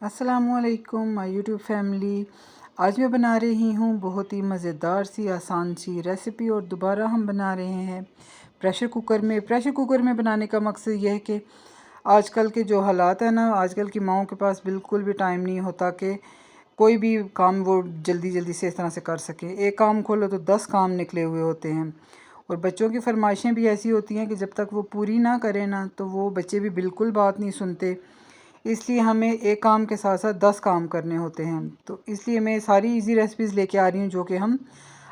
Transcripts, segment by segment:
अस्सलामुअलैकुम my YouTube family. आज मैं बना रही हूँ बहुत ही मज़ेदार सी आसान सी रेसिपी और दोबारा हम बना रहे हैं प्रेशर कुकर में। प्रेशर कुकर में बनाने का मकसद यह है कि आजकल के जो हालात है ना, आजकल की माओं के पास बिल्कुल भी टाइम नहीं होता कि कोई भी काम वो जल्दी जल्दी से इस तरह से कर सकें। एक काम खोलो तो 10 काम निकले हुए होते हैं और बच्चों की फरमाइशें भी ऐसी होती हैं कि जब तक वो पूरी ना करें ना तो वो बच्चे भी बिल्कुल बात नहीं सुनते। इसलिए हमें एक काम के साथ साथ 10 काम करने होते हैं। तो इसलिए मैं सारी इजी रेसिपीज़ लेके आ रही हूँ जो कि हम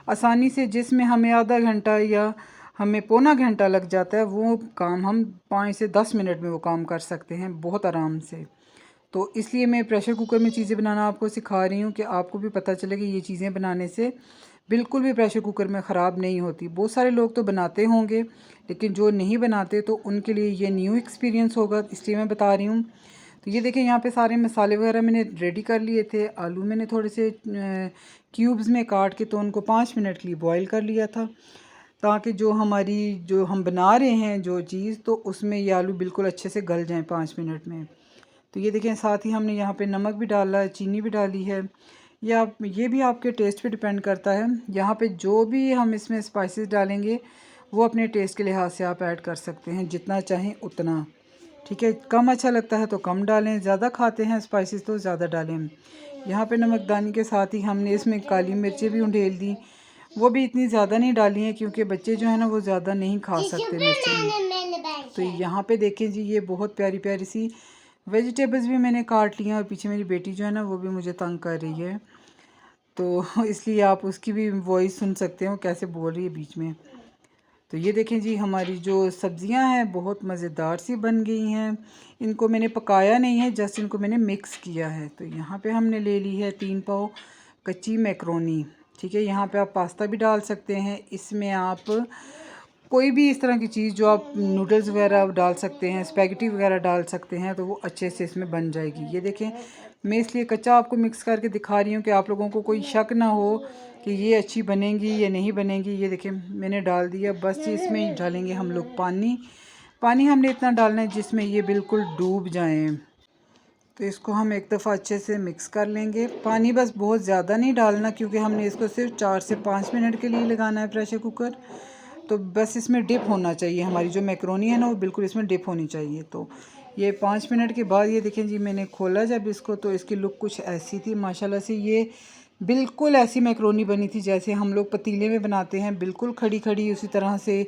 आसानी से, जिसमें हमें आधा घंटा या हमें पौना घंटा लग जाता है, वो काम हम 5 से 10 मिनट में वो काम कर सकते हैं बहुत आराम से। तो इसलिए मैं प्रेशर कुकर में चीज़ें बनाना आपको सिखा रही हूँ कि आपको भी पता चले कि ये चीज़ें बनाने से बिल्कुल भी प्रेशर कुकर में ख़राब नहीं होती। बहुत सारे लोग तो बनाते होंगे लेकिन जो नहीं बनाते तो उनके लिए ये न्यू एक्सपीरियंस होगा, इसलिए मैं बता रही हूँ। तो ये देखें, यहाँ पे सारे मसाले वगैरह मैंने रेडी कर लिए थे। आलू मैंने थोड़े से क्यूब्स में काट के तो उनको 5 मिनट के लिए बॉईल कर लिया था, ताकि जो हम बना रहे हैं जो चीज़, तो उसमें ये आलू बिल्कुल अच्छे से गल जाएं 5 मिनट में। तो ये देखें, साथ ही हमने यहाँ पे नमक भी डाला है, चीनी भी डाली है। ये भी आपके टेस्ट पे डिपेंड करता है। यहाँ पे जो भी हम इसमें स्पाइसेस डालेंगे वो अपने टेस्ट के लिहाज से आप ऐड कर सकते हैं, जितना चाहें उतना। ठीक है, कम अच्छा लगता है तो कम डालें, ज़्यादा खाते हैं स्पाइसेस तो ज़्यादा डालें। यहाँ पे नमकदानी के साथ ही हमने इसमें काली मिर्चें भी उंडेल दी। वो भी इतनी ज़्यादा नहीं डाली हैं क्योंकि बच्चे जो है ना वो ज़्यादा नहीं खा सकते मिर्चें। तो यहाँ पे देखें जी, ये बहुत प्यारी प्यारी सी वेजिटेबल्स भी मैंने काट ली हैं और पीछे मेरी बेटी जो है ना वो भी मुझे तंग कर रही है, तो इसलिए आप उसकी भी वॉइस सुन सकते हो कैसे बोल रही है बीच में। तो ये देखें जी, हमारी जो सब्ज़ियां हैं बहुत मज़ेदार सी बन गई हैं। इनको मैंने पकाया नहीं है, जस्ट इनको मैंने मिक्स किया है। तो यहाँ पे हमने ले ली है 3 पाव कच्ची मैक्रोनी। ठीक है, यहाँ पे आप पास्ता भी डाल सकते हैं, इसमें आप कोई भी इस तरह की चीज़ जो आप नूडल्स वगैरह डाल सकते हैं, स्पैगेटी वगैरह डाल सकते हैं, तो वो अच्छे से इसमें बन जाएगी। ये देखें, मैं इसलिए कच्चा आपको मिक्स करके दिखा रही हूँ कि आप लोगों को कोई शक ना हो कि ये अच्छी बनेंगी या नहीं बनेंगी। ये देखें, मैंने डाल दिया। बस इसमें डालेंगे हम लोग पानी। पानी हमने इतना डालना है जिसमें ये बिल्कुल डूब जाएं। तो इसको हम एक दफ़ा अच्छे से मिक्स कर लेंगे। पानी बस बहुत ज़्यादा नहीं डालना क्योंकि हमने इसको सिर्फ 4 से 5 मिनट के लिए लगाना है प्रेशर कुकर। तो बस इसमें डिप होना चाहिए, हमारी जो मैक्रोनी है ना वो बिल्कुल इसमें डिप होनी चाहिए। तो ये 5 मिनट के बाद ये देखें जी, मैंने खोला जब इसको तो इसकी लुक कुछ ऐसी थी माशाल्लाह से। ये बिल्कुल ऐसी मैक्रोनी बनी थी जैसे हम लोग पतीले में बनाते हैं, बिल्कुल खड़ी खड़ी उसी तरह से।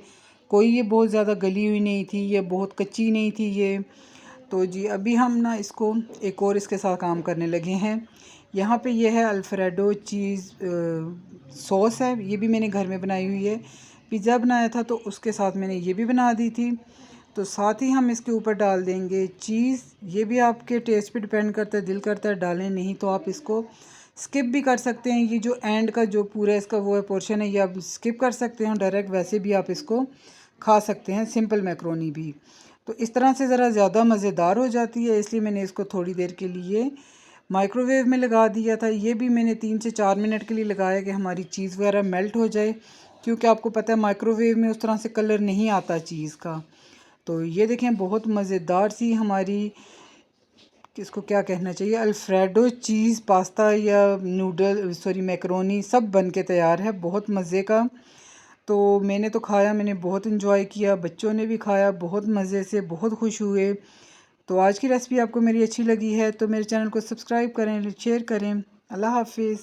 कोई ये बहुत ज़्यादा गली हुई नहीं थी, ये बहुत कच्ची नहीं थी ये। तो जी अभी हम ना इसको एक और इसके साथ काम करने लगे हैं। यहाँ पे ये है अल्फ्रेडो चीज़ सॉस है, ये भी मैंने घर में बनाई हुई है। पिज़्ज़ा बनाया था तो उसके साथ मैंने ये भी बना दी थी। तो साथ ही हम इसके ऊपर डाल देंगे चीज़। ये भी आपके टेस्ट पे डिपेंड करता है, दिल करता है डालें, नहीं तो आप इसको स्किप भी कर सकते हैं। ये जो एंड का जो पूरा इसका वो है पोर्शन है, ये आप स्किप कर सकते हैं। डायरेक्ट वैसे भी आप इसको खा सकते हैं, सिंपल मैक्रोनी भी। तो इस तरह से ज़रा ज़्यादा मज़ेदार हो जाती है, इसलिए मैंने इसको थोड़ी देर के लिए माइक्रोवेव में लगा दिया था। ये भी मैंने 3 से 4 मिनट के लिए लगाया कि हमारी चीज़ वगैरह मेल्ट हो जाए, क्योंकि आपको पता है माइक्रोवेव में उस तरह से कलर नहीं आता चीज़ का। तो ये देखें, बहुत मज़ेदार सी हमारी, इसको क्या कहना चाहिए, अल्फ्रेडो चीज़ पास्ता या नूडल सॉरी मैक्रोनी सब बन के तैयार है, बहुत मज़े का। तो मैंने तो खाया, मैंने बहुत इन्जॉय किया, बच्चों ने भी खाया बहुत मज़े से, बहुत खुश हुए। तो आज की रेसिपी आपको मेरी अच्छी लगी है तो मेरे चैनल को सब्सक्राइब करें, शेयर करें। अल्लाह हाफिज़।